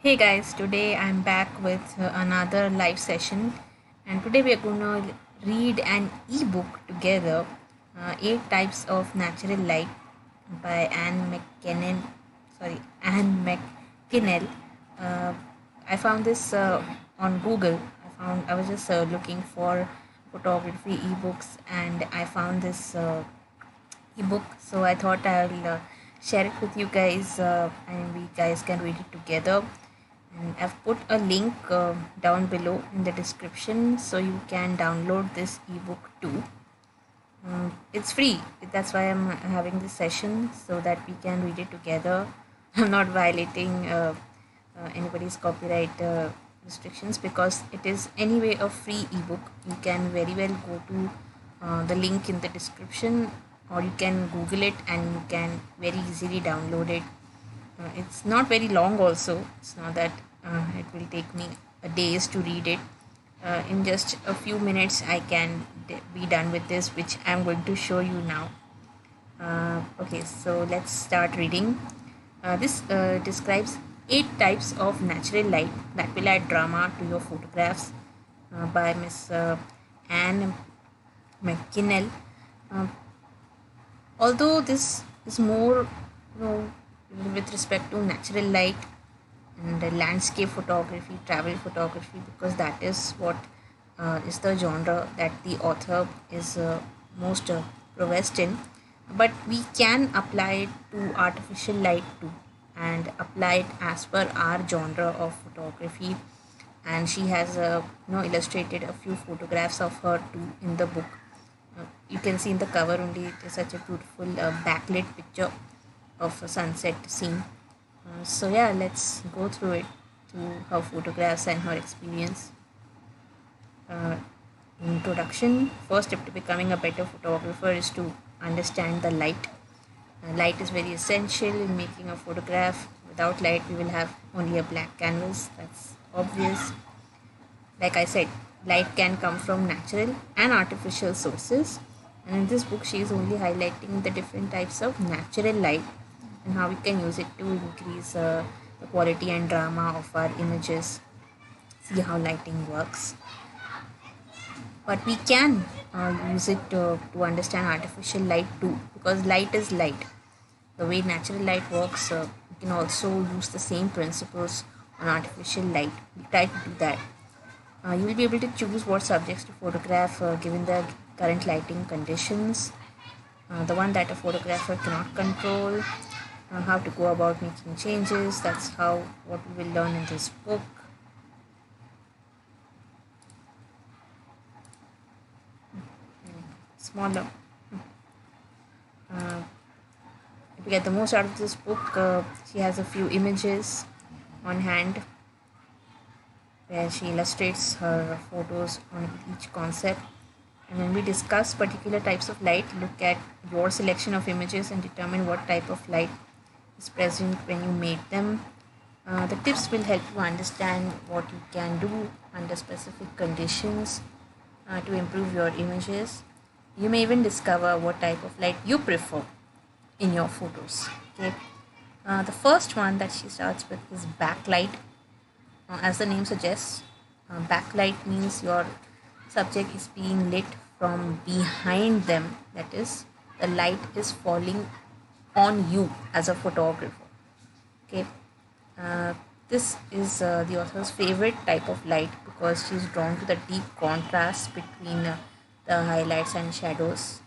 Hey guys, today I'm back with another live session, and today we are going to read an ebook together, Eight Types of Natural Light by Anne McKinnell. Uh, I found this on Google. I was just looking for photography ebooks, and I found this ebook. So I thought I'll share it with you guys, and we guys can read it together. And I've put a link down below in the description so you can download this ebook too. It's free. That's why I'm having this session so that we can read it together. I'm not violating anybody's copyright restrictions because it is anyway a free ebook. You can very well go to the link in the description, or you can Google it and you can very easily download it. It's not very long also. It's not that it will take me a days to read it. In just a few minutes I can be done with this, which I'm going to show you now. Okay, so let's start reading. This describes 8 types of natural light that will add drama to your photographs, by Miss Anne McKinnell. Uh, Although this is more, with respect to natural light and landscape photography, travel photography, because that is what is the genre that the author is most prowessed in. But we can apply it to artificial light too, and apply it as per our genre of photography. And she has illustrated a few photographs of her too in the book. You can see in the cover only, it is such a beautiful backlit picture of a sunset scene. So yeah, let's go through it, through her photographs and her experience. uh, Introduction. First step to becoming a better photographer is to understand the light. Light is very essential in making a photograph. Without light we will have only a black canvas. That's obvious. Like I said, light can come from natural and artificial sources. And in this book, she is only highlighting the different types of natural light and how we can use it to increase the quality and drama of our images. See how lighting works. But we can use it to understand artificial light too, because light is light. The way natural light works, we can also use the same principles on artificial light. We try to do that. You will be able to choose what subjects to photograph given the current lighting conditions, the one that a photographer cannot control, how to go about making changes. That's how what we will learn in this book. Smaller. Uh, to get the most out of this book, she has a few images on hand where she illustrates her photos on each concept. And when we discuss particular types of light, look at your selection of images and determine what type of light is present when you made them. The tips will help you understand what you can do under specific conditions to improve your images. You may even discover what type of light you prefer in your photos. Okay. The first one that she starts with is backlight. As the name suggests, backlight means your subject is being lit from behind them. That is, the light is falling on you as a photographer. Okay, uh, this is the author's favorite type of light because she's drawn to the deep contrast between the highlights and shadows.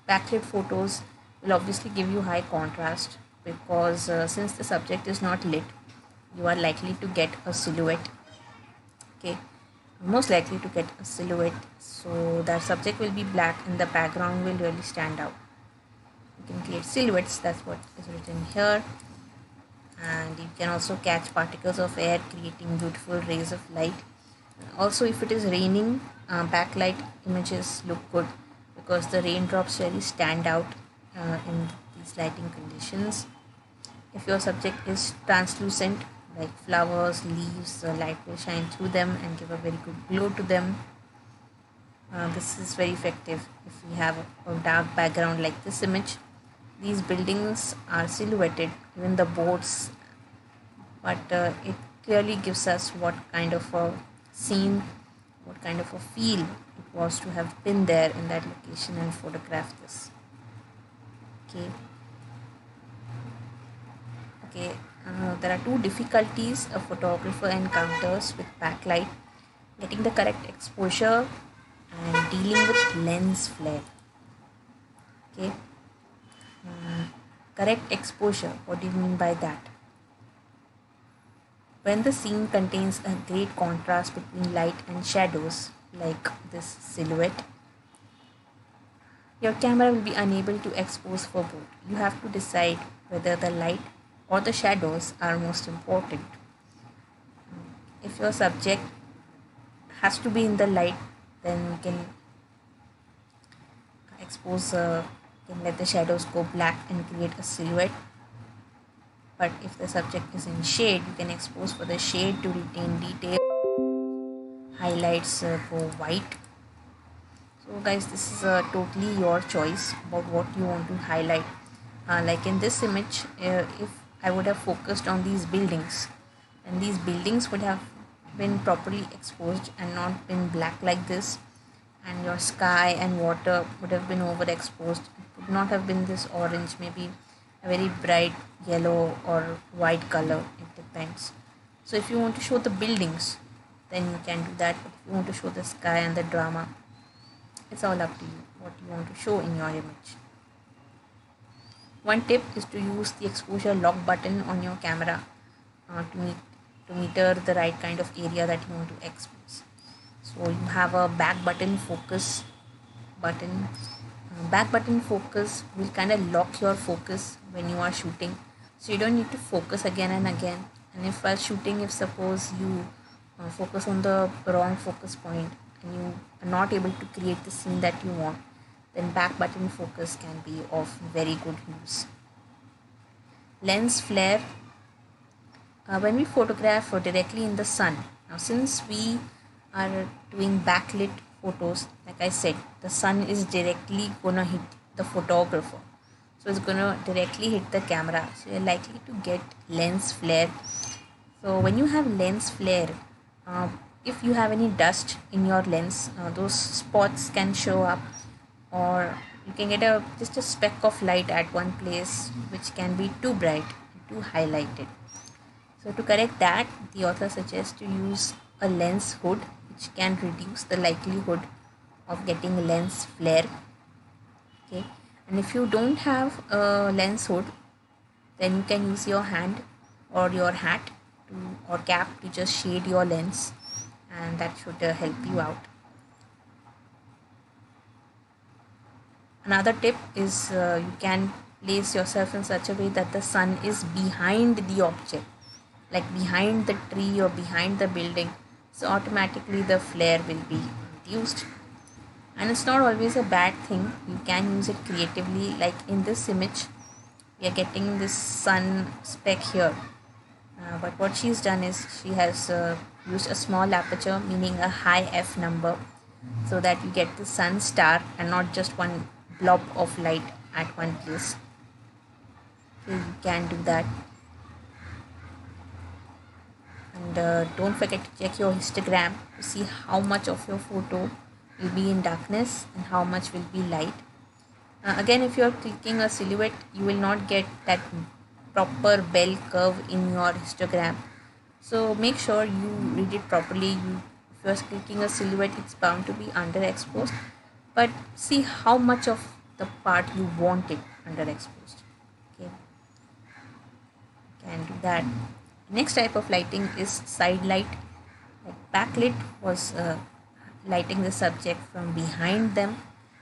Backlit photos will obviously give you high contrast because since the subject is not lit, you are likely to get a silhouette. Okay, most likely to get a silhouette, so the subject will be black and the background will really stand out. You can create silhouettes, that's what is written here. And you can also catch particles of air creating beautiful rays of light. Also, if it is raining, backlight images look good because the raindrops really stand out in these lighting conditions. If your subject is translucent, like flowers, leaves, the light will shine through them and give a very good glow to them. This is very effective if we have a dark background like this image. These buildings are silhouetted, even the boats, but it clearly gives us what kind of a scene, what kind of a feel it was to have been there in that location and photograph this. Okay. There are two difficulties a photographer encounters with backlight: getting the correct exposure and dealing with lens flare. Okay. Correct exposure, what do you mean by that? When the scene contains a great contrast between light and shadows, like this silhouette, your camera will be unable to expose for both. You have to decide whether the light or the shadows are most important. If your subject has to be in the light, then you can can let the shadows go black and create a silhouette. But if the subject is in shade, you can expose for the shade to retain detail. Highlights go white. So guys, this is totally your choice about what you want to highlight. Like in this image, if I would have focused on these buildings, and these buildings would have been properly exposed and not been black like this, and your sky and water would have been overexposed. It would not have been this orange, maybe a very bright yellow or white color, it depends. So if you want to show the buildings, then you can do that. But if you want to show the sky and the drama, it's all up to you what you want to show in your image. One tip is to use the exposure lock button on your camera to meter the right kind of area that you want to expose. So you have a back button focus button. Back button focus will kind of lock your focus when you are shooting, so you don't need to focus again and again. And if while shooting, if suppose you focus on the wrong focus point and you are not able to create the scene that you want, then back button focus can be of very good use. Lens flare. When we photograph directly in the sun, now since we are doing backlit photos, like I said, the sun is directly gonna hit the photographer, so it's gonna directly hit the camera, so you're likely to get lens flare. So when you have lens flare, if you have any dust in your lens, those spots can show up, or you can get just a speck of light at one place which can be too bright, too highlighted. So to correct that, the author suggests to use a lens hood, which can reduce the likelihood of getting lens flare. Okay, and if you don't have a lens hood, then you can use your hand or your hat or cap to just shade your lens, and that should help you out. Another tip is you can place yourself in such a way that the sun is behind the object, like behind the tree or behind the building, so automatically the flare will be reduced. And it's not always a bad thing, you can use it creatively. Like in this image, we are getting this sun speck here, but what she's done is she has used a small aperture, meaning a high f number, so that you get the sun star and not just one blob of light at one place. Okay, you can do that. And don't forget to check your histogram to see how much of your photo will be in darkness and how much will be light. Again, if you are clicking a silhouette, you will not get that proper bell curve in your histogram, so make sure you read it properly. If you are clicking a silhouette, it's bound to be underexposed, but see how much of the part you want it underexposed. Okay, can do that. Next type of lighting is side light. Like backlit was lighting the subject from behind them.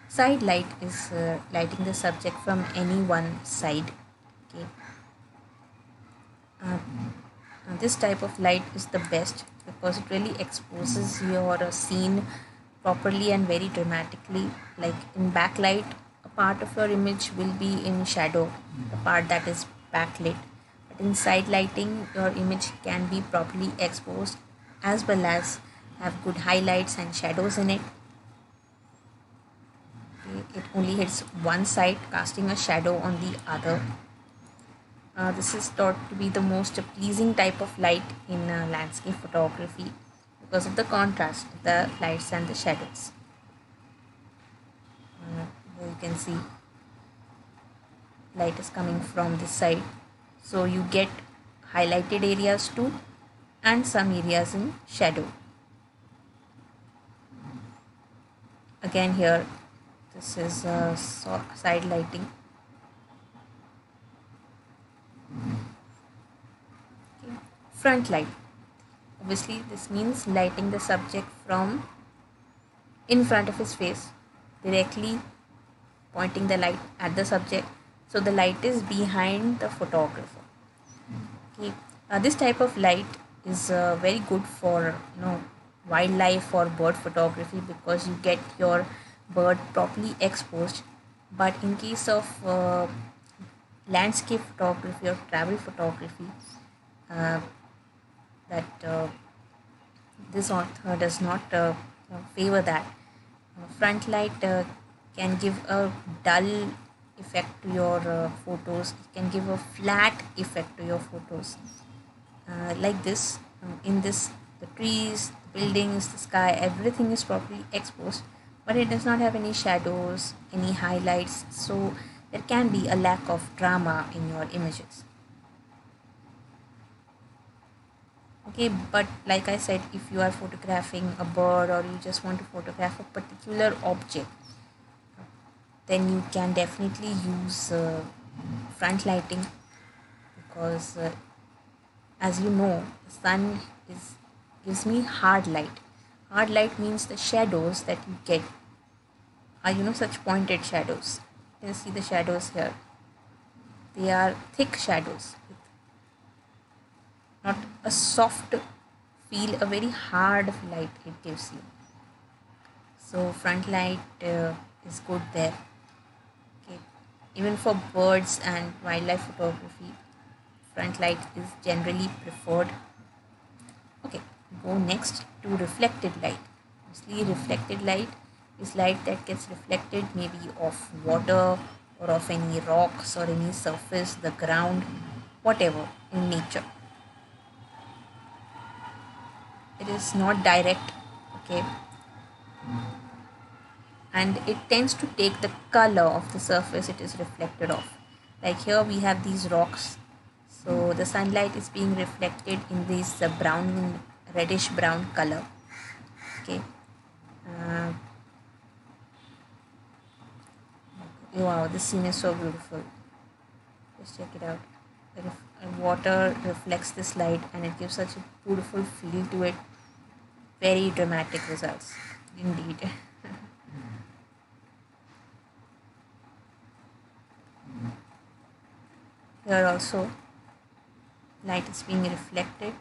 Side light is lighting the subject from any one side. Okay. This type of light is the best because it really exposes your scene properly and very dramatically. Like in backlight, a part of your image will be in shadow, the part that is backlit. But in side lighting, your image can be properly exposed as well as have good highlights and shadows in it. Okay, it only hits one side, casting a shadow on the other. This is thought to be the most pleasing type of light in landscape photography because of the contrast, the lights and the shadows. Here you can see light is coming from this side, so you get highlighted areas too and some areas in shadow. Again here, this is side lighting. Okay. Front light. Obviously this means lighting the subject from in front of his face, directly pointing the light at the subject, so the light is behind the photographer. Okay. This type of light is very good for wildlife or bird photography because you get your bird properly exposed. But in case of landscape photography or travel photography, uh, that this author does not favor that. Front light can give a dull effect to your photos. It can give a flat effect to your photos. Like this, in this, the trees, the buildings, the sky, everything is properly exposed, but it does not have any shadows, any highlights, so there can be a lack of drama in your images. Okay, but like I said, if you are photographing a bird or you just want to photograph a particular object, then you can definitely use front lighting because as you know, the sun gives me hard light. Hard light means the shadows that you get are such pointed shadows. You can see the shadows here. They are thick shadows, not a soft feel, a very hard light it gives you. So front light is good there. Okay, even for birds and wildlife photography, front light is generally preferred. Okay, go next to reflected light. Mostly reflected light is light that gets reflected maybe off water or of any rocks or any surface, the ground, whatever in nature. It is not direct, okay, and it tends to take the color of the surface it is reflected off. Like here we have these rocks, so the sunlight is being reflected in this brown, reddish brown color. Okay. Wow, this scene is so beautiful. Just check it out. The water reflects this light and it gives such a beautiful feel to it. Very dramatic results indeed. Here also light is being reflected,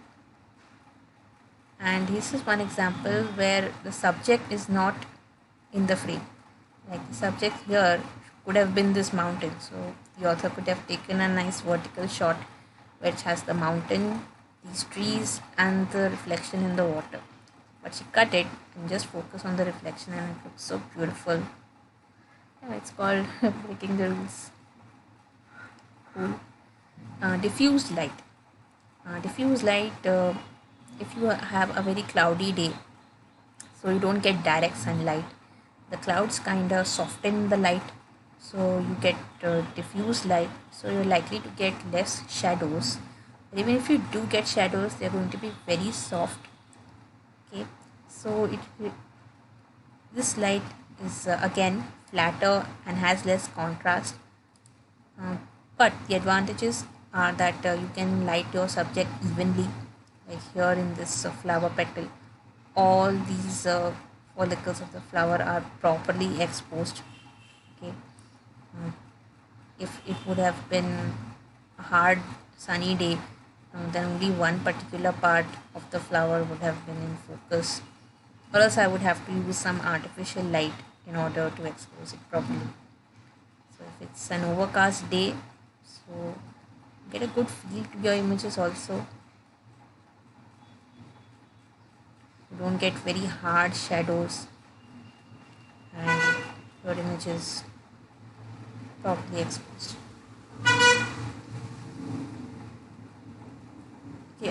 and this is one example where the subject is not in the frame. Like the subject here could have been this mountain, so the author could have taken a nice vertical shot which has the mountain, these trees and the reflection in the water, but she cut it and just focus on the reflection and it looks so beautiful. Yeah, it's called breaking the rules. Cool. Diffused light. Diffuse light, if you have a very cloudy day, so you don't get direct sunlight, the clouds kind of soften the light, so you get diffuse light, so you're likely to get less shadows. But even if you do get shadows, they're going to be very soft. Okay, so this light is again flatter and has less contrast, but the advantages are that you can light your subject evenly. Like here in this flower petal, all these follicles of the flower are properly exposed. Okay, if it would have been a hard sunny day, then only one particular part of the flower would have been in focus, or else I would have to use some artificial light in order to expose it properly. So if it's an overcast day, so get a good feel to your images also. You don't get very hard shadows and your image is properly exposed.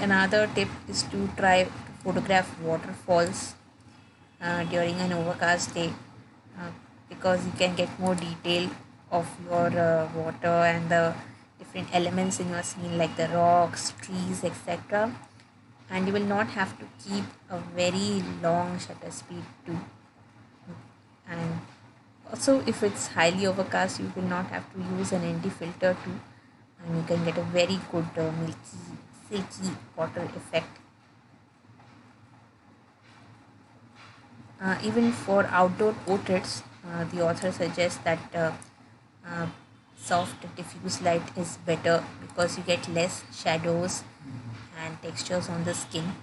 Another tip is to try to photograph waterfalls during an overcast day, uh, because you can get more detail of your water and the different elements in your scene, like the rocks, trees, etc. And you will not have to keep a very long shutter speed too. And also, if it's highly overcast, you will not have to use an ND filter too, and you can get a very good milky, silky water effect. Even for outdoor portraits, the author suggests that uh, soft diffuse light is better because you get less shadows and textures on the skin.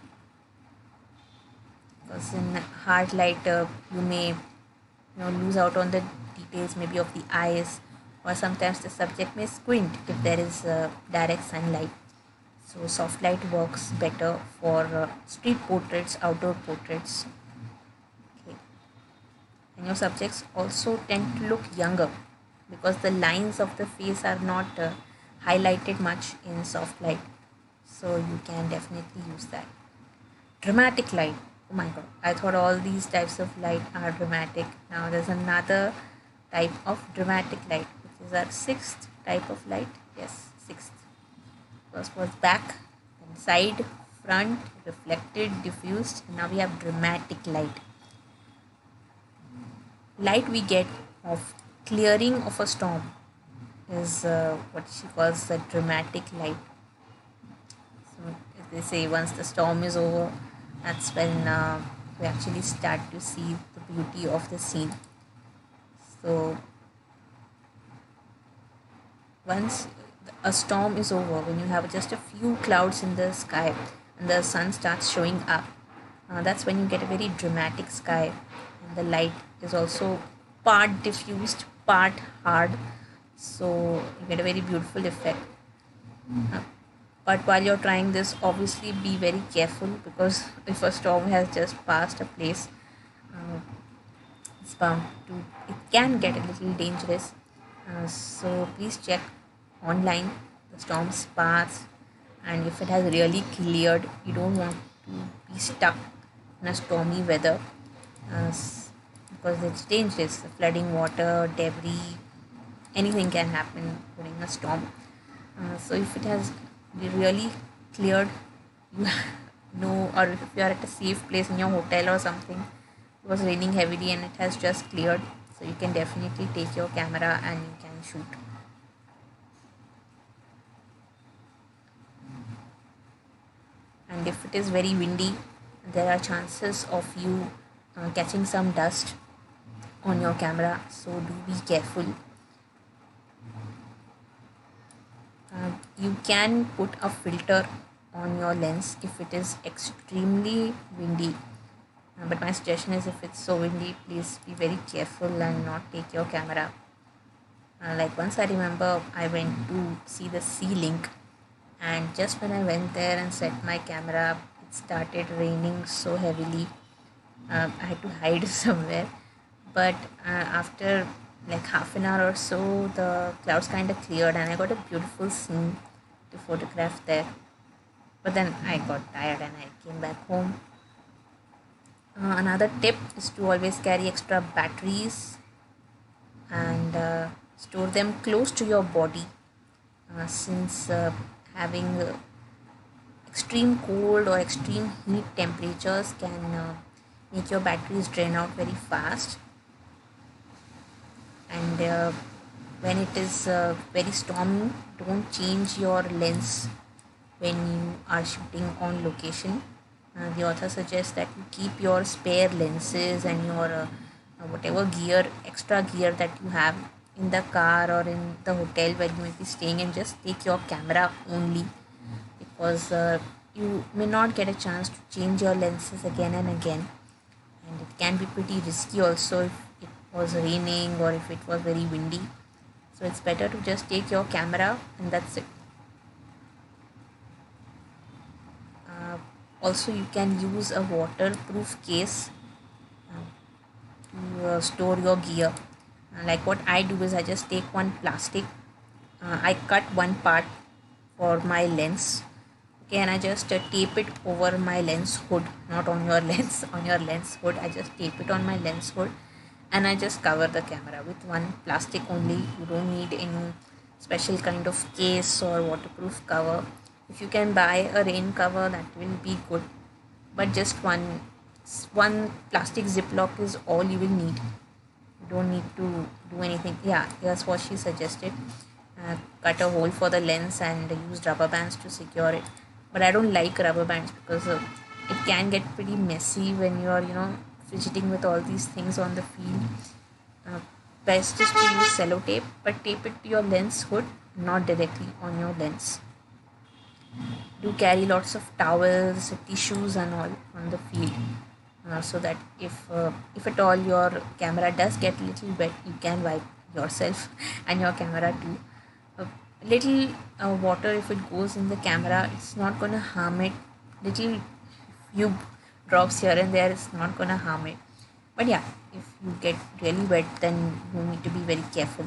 Because in hard light, you may lose out on the details maybe of the eyes, or sometimes the subject may squint if there is direct sunlight. So soft light works better for street portraits, outdoor portraits. Okay. And your subjects also tend to look younger because the lines of the face are not highlighted much in soft light. So you can definitely use that. Dramatic light. Oh my god, I thought all these types of light are dramatic. Now there's another type of dramatic light, which is our sixth type of light. Yes, sixth. First was back, then side, front, reflected, diffused, and now we have dramatic light. Light we get of clearing of a storm is what she calls the dramatic light. So as they say, once the storm is over, that's when we actually start to see the beauty of the scene. So once a storm is over, when you have just a few clouds in the sky and the sun starts showing up, that's when you get a very dramatic sky, and the light is also part diffused, part hard, so you get a very beautiful effect. But while you're trying this, obviously be very careful, because if a storm has just passed a place, uh, it's bound to, it can get a little dangerous. So please check online the storm's path, and if it has really cleared, you don't want to be stuck in a stormy weather, because it's dangerous. The flooding, water, debris, anything can happen during a storm. So if it has really cleared, you know, or if you are at a safe place in your hotel or something, it was raining heavily and it has just cleared, so you can definitely take your camera and you can shoot. And if it is very windy, there are chances of you catching some dust on your camera, so do be careful. You can put a filter on your lens if it is extremely windy, but my suggestion is, if it's so windy, please be very careful and not take your camera. Like once I remember, I went to see the Sea Link, and just when I went there and set my camera up, it started raining so heavily. I had to hide somewhere, but after like half an hour or so, the clouds kind of cleared and I got a beautiful scene to photograph there. But then I got tired and I came back home. Another tip is to always carry extra batteries and store them close to your body, since having extreme cold or extreme heat temperatures can make your batteries drain out very fast. And when it is very stormy, don't change your lens when you are shooting on location. The author suggests that you keep your spare lenses and your whatever gear, extra gear that you have in the car or in the hotel where you may be staying, and just take your camera only, because you may not get a chance to change your lenses again and again, and it can be pretty risky also if it was raining or if it was very windy. So it's better to just take your camera and that's it. Also, you can use a waterproof case to store your gear. Like what I do is, I just take one plastic, I cut one part for my lens, Okay, and I just tape it over my lens hood, not on your lens, on your lens hood. I just tape it on my lens hood, and I just cover the camera with one plastic only. You don't need any special kind of case or waterproof cover. If you can buy a rain cover, that will be good, but just one plastic ziplock is all you will need. You don't need to do anything. Yeah, here's what she suggested. Cut a hole for the lens and use rubber bands to secure it. But I don't like rubber bands because it can get pretty messy when you're, fidgeting with all these things on the field. Uh, Best is to use sellotape, but tape it to your lens hood, not directly on your lens. Do carry lots of towels, tissues, and all on the field, so that if at all your camera does get little wet, you can wipe yourself and your camera too. Little water, if it goes in the camera, it's not gonna harm it. Little few drops here and there, it's not gonna harm it. But yeah, if you get really wet, then you need to be very careful.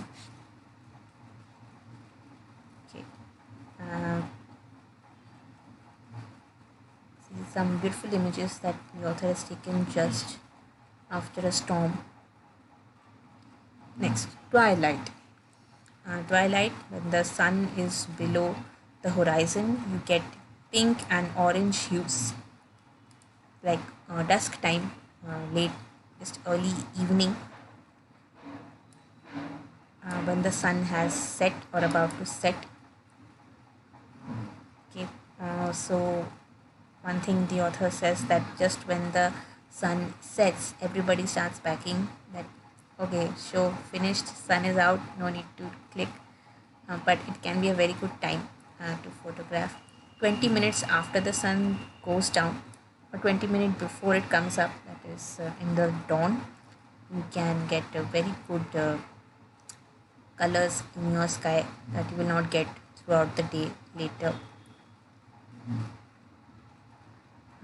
Okay. Uh, See some beautiful images that the author has taken just after a storm. Next, twilight. Twilight, when the sun is below the horizon, you get pink and orange hues, like dusk time, late, just early evening, when the sun has set or about to set. Okay, so one thing the author says, that just when the sun sets, everybody starts packing. That okay, show finished, sun is out, no need to click. But it can be a very good time to photograph. 20 minutes after the sun goes down, or 20 minutes before it comes up, that is in the dawn, you can get a very good colors in your sky that you will not get throughout the day later.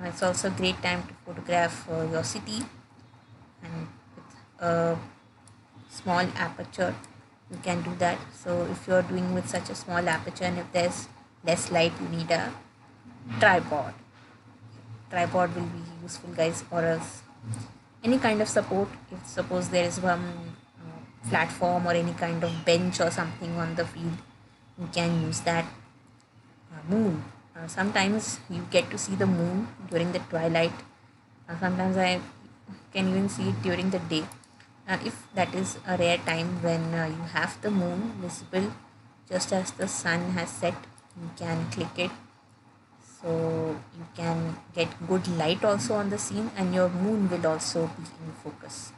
It's also a great time to photograph your city, and with a small aperture you can do that. So if you're doing with such a small aperture and if there's less light, you need a tripod. Tripod will be useful, guys, or else any kind of support. If suppose there is one platform or any kind of bench or something on the field, you can use that. Moon, sometimes you get to see the moon during the twilight. Sometimes I can even see it during the day. If that is a rare time when you have the moon visible just as the sun has set, you can click it, so you can get good light also on the scene, and your moon will also be in focus.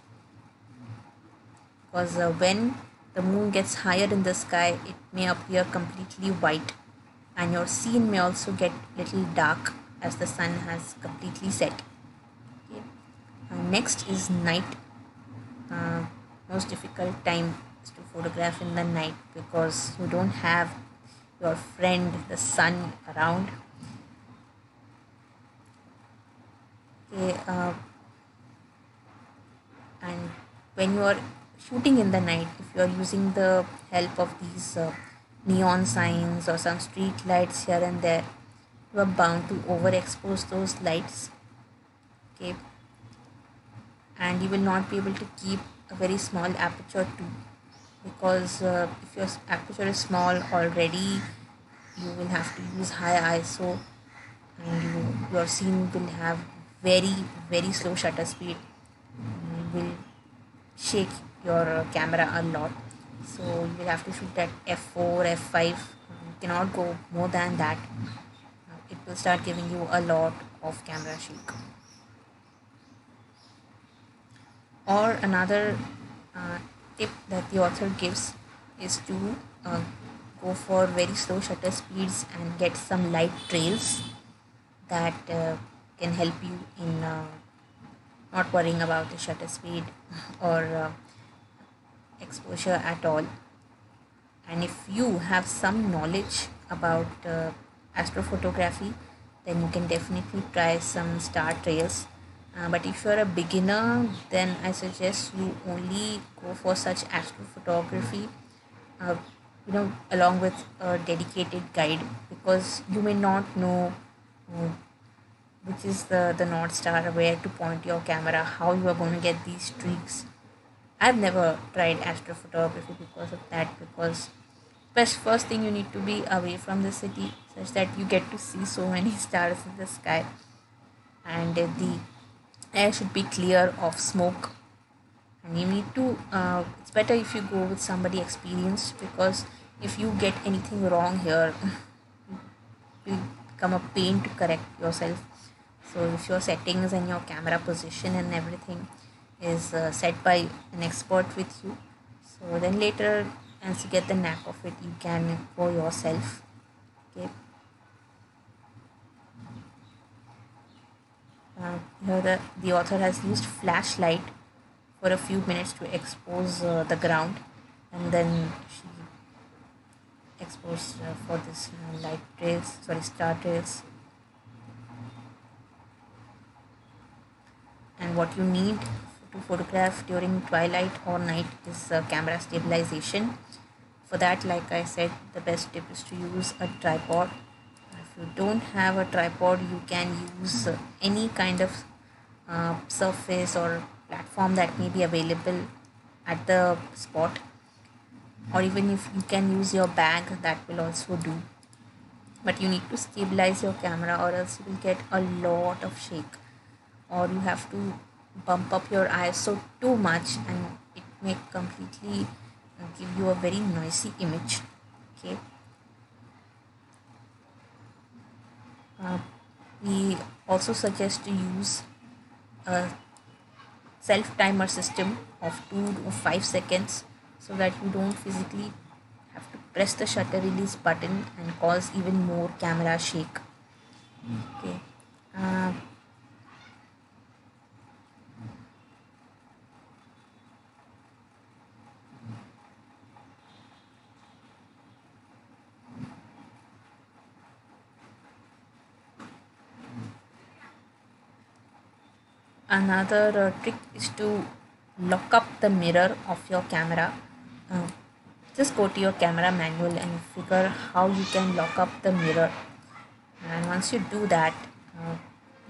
Because when the moon gets higher in the sky, it may appear completely white, and your scene may also get little dark as the sun has completely set. Okay. Next is night. Most difficult time is to photograph in the night because you don't have your friend the sun around. Okay, and when you are shooting in the night, if you are using the help of these neon signs or some street lights here and there, you are bound to overexpose those lights. Okay, and you will not be able to keep a very small aperture too, because if your aperture is small already, you will have to use high ISO, and your scene will have very very slow shutter speed. You will shake your camera a lot, so you will have to shoot at f4 f5. You cannot go more than that. It will start giving you a lot of camera shake. Or another tip that the author gives is to go for very slow shutter speeds and get some light trails that can help you in not worrying about the shutter speed or exposure at all. And if you have some knowledge about astrophotography, then you can definitely try some star trails. But if you're a beginner, then I suggest you only go for such astrophotography, along with a dedicated guide, because you may not know uh, which is the North Star, where to point your camera, how you are going to get these streaks. I've never tried astrophotography because of that, because first thing, you need to be away from the city such that you get to see so many stars in the sky, and the air should be clear of smoke. And you need to it's better if you go with somebody experienced, because if you get anything wrong here, it will become a pain to correct yourself. So if your settings and your camera position and everything is set by an expert with you, so then later, as you get the knack of it, you can go yourself. Okay. Here the author has used flashlight for a few minutes to expose the ground, and then she exposed for this star trails. And what you need to photograph during twilight or night is camera stabilization. For that, like I said, the best tip is to use a tripod. If you don't have a tripod, you can use any kind of surface or platform that may be available at the spot, or even if you can use your bag, that will also do. But you need to stabilize your camera, or else you will get a lot of shake, or you have to bump up your ISO too much, and it may completely give you a very noisy image. Okay. We also suggest to use a self timer system of 2 to 5 seconds, so that you don't physically have to press the shutter release button and cause even more camera shake. Okay. uh, Another trick is to lock up the mirror of your camera. Uh, just go to your camera manual and figure how you can lock up the mirror. And once you do that,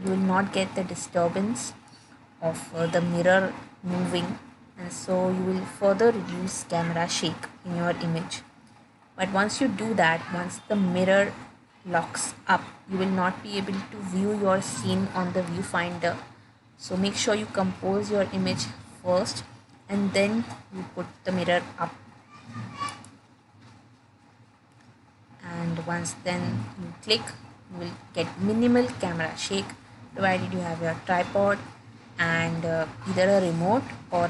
you will not get the disturbance of the mirror moving, and so you will further reduce camera shake in your image. But once you do that, once the mirror locks up, you will not be able to view your scene on the viewfinder. So make sure you compose your image first, and then you put the mirror up. And once then you click, you will get minimal camera shake, provided you have your tripod and either a remote or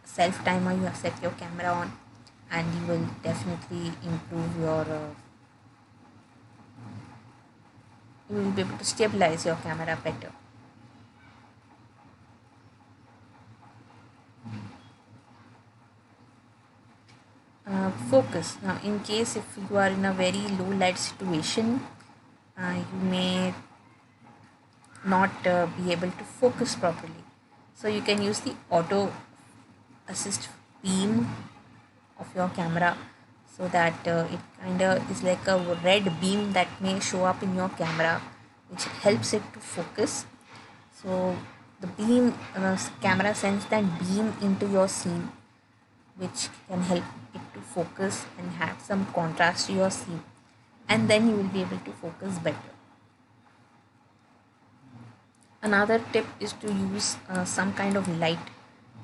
self timer you have set your camera on, and you will definitely improve your you will be able to stabilize your camera better. Focus. Now, in case if you are in a very low light situation, you may not be able to focus properly. So you can use the auto assist beam of your camera, so that it kind of is like a red beam that may show up in your camera, which helps it to focus. So the beam camera sends that beam into your scene, which can help it to focus and have some contrast to your scene, and then you will be able to focus better. Another tip is to use some kind of light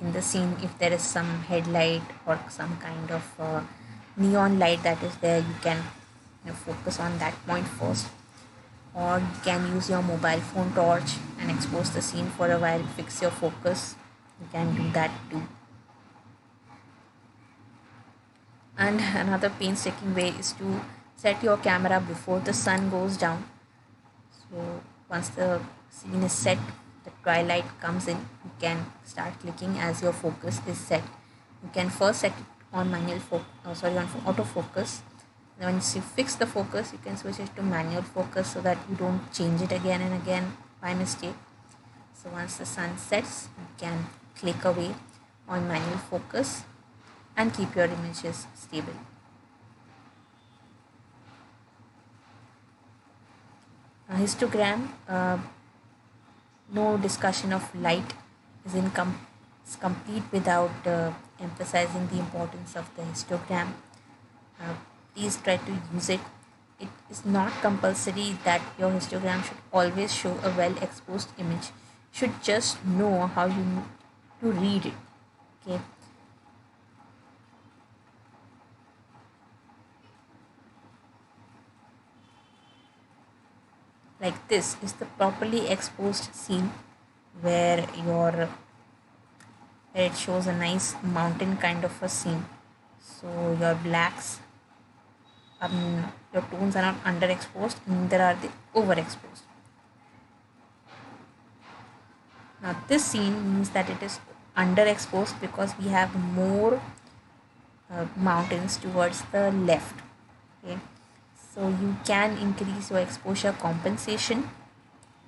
in the scene. If there is some headlight or some kind of neon light that is there, you can focus on that point first, or you can use your mobile phone torch and expose the scene for a while, fix your focus. You can do that too. And another painstaking way is to set your camera before the sun goes down. So once the scene is set, the twilight comes in, you can start clicking as your focus is set. You can first set it on on autofocus. Then once you fix the focus, you can switch it to manual focus, so that you don't change it again and again by mistake. So once the sun sets, you can click away on manual focus and keep your images stable. Histogram, no discussion of light is complete without emphasizing the importance of the histogram. uh, Please try to use it. It is not compulsory that your histogram should always show a well exposed image. You should just know how you need to read it. Okay. Like this is the properly exposed scene where your where it shows a nice mountain kind of a scene. So your blacks your tones are not underexposed, neither are they overexposed. Now this scene means that it is underexposed because we have more mountains towards the left. Okay, so you can increase your exposure compensation,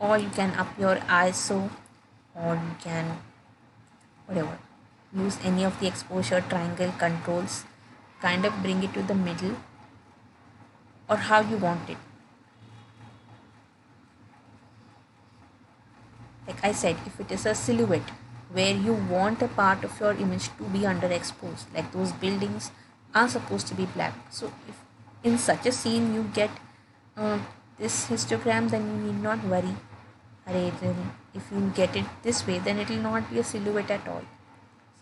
or you can up your ISO, or you can whatever use any of the exposure triangle controls, kind of bring it to the middle, or how you want it. Like I said, if it is a silhouette where you want a part of your image to be underexposed, like those buildings are supposed to be black. So if in such a scene you get uh, this histogram, then you need not worry. Then if you get it this way, then it will not be a silhouette at all.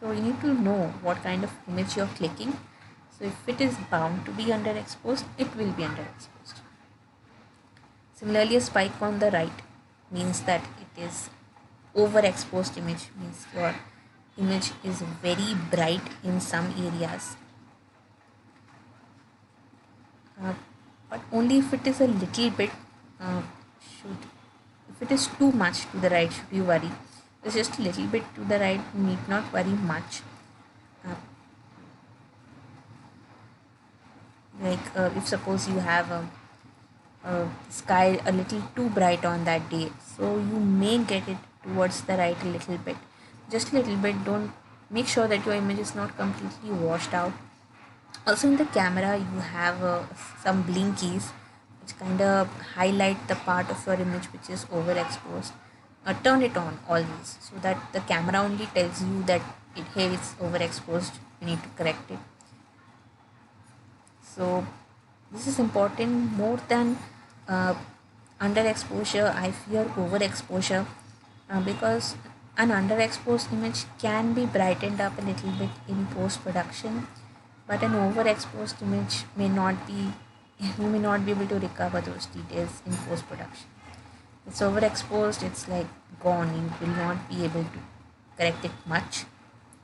So you need to know what kind of image you're clicking. So if it is bound to be underexposed, it will be underexposed. Similarly, a spike on the right means that it is overexposed image, means your image is very bright in some areas, but only if it is a little bit should if it is too much to the right should you worry. If it's just a little bit to the right, you need not worry much. uh, if suppose you have a sky a little too bright on that day, so you may get it towards the right a little bit, just a little bit. Don't make sure that your image is not completely washed out. Also in the camera you have some blinkies which kind of highlight the part of your image which is overexposed. Turn it on always so that the camera only tells you that hey, it's overexposed, you need to correct it. So this is important more than uh, underexposure. I fear overexposure because an underexposed image can be brightened up a little bit in post production, but an overexposed image may not be. You may not be able to recover those details in post production. It's overexposed, it's like gone. You will not be able to correct it much.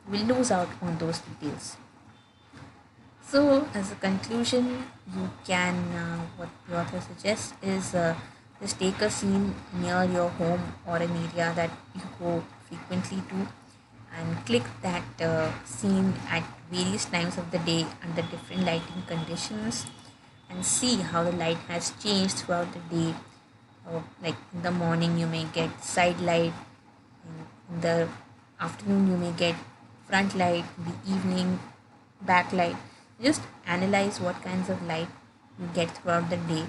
You will lose out on those details. So, as a conclusion, you can, what the author suggests is just take a scene near your home or an area that you go frequently to and click that scene at various times of the day under different lighting conditions and see how the light has changed throughout the day. Like in the morning, you may get side light, in the afternoon, you may get front light, in the evening, backlight. Just analyze what kinds of light you get throughout the day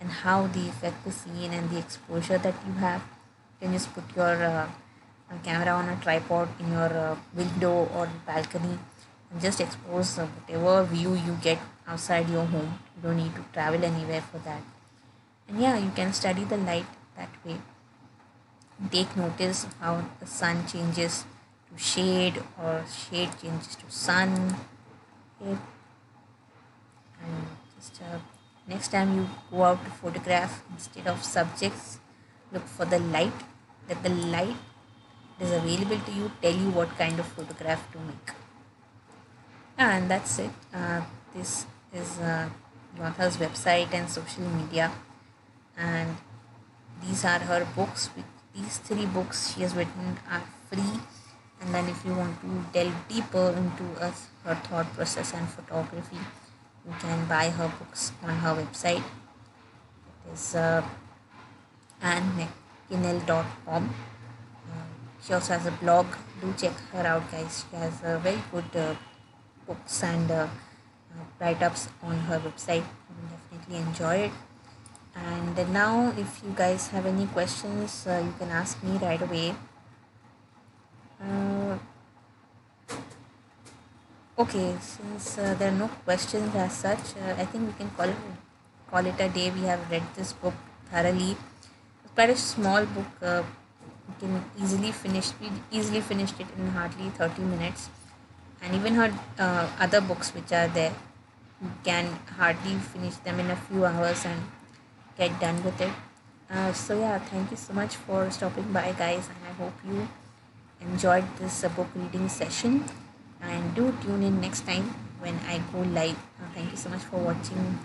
and how they affect the scene and the exposure that you have. You can just put your camera on a tripod in your window or balcony and just expose whatever view you get outside your home. You don't need to travel anywhere for that. And yeah, you can study the light that way. Take notice of how the sun changes to shade or shade changes to sun. Okay. And just next time you go out to photograph, instead of subjects, look for the light. That the light is available to you, tell you what kind of photograph to make. And that's it. This is the author's website and social media, and these are her books. These 3 books she has written are free, and then if you want to delve deeper into her thought process and photography, you can buy her books on her website. It is AnneMcKinnell.com. She also has a blog. Do check her out, guys. She has very good books and write-ups on her website. You will definitely enjoy it. And now, if you guys have any questions, you can ask me right away. Uh, okay, since there are no questions as such, I think we can call it a day. We have read this book thoroughly. It's quite a small book. We can easily finish. We easily finished it in hardly 30 minutes, and even her other books which are there, we can hardly finish them in a few hours and get done with it. So yeah, thank you so much for stopping by, guys, and I hope you enjoyed this book reading session. And do tune in next time when I go live. Thank you so much for watching.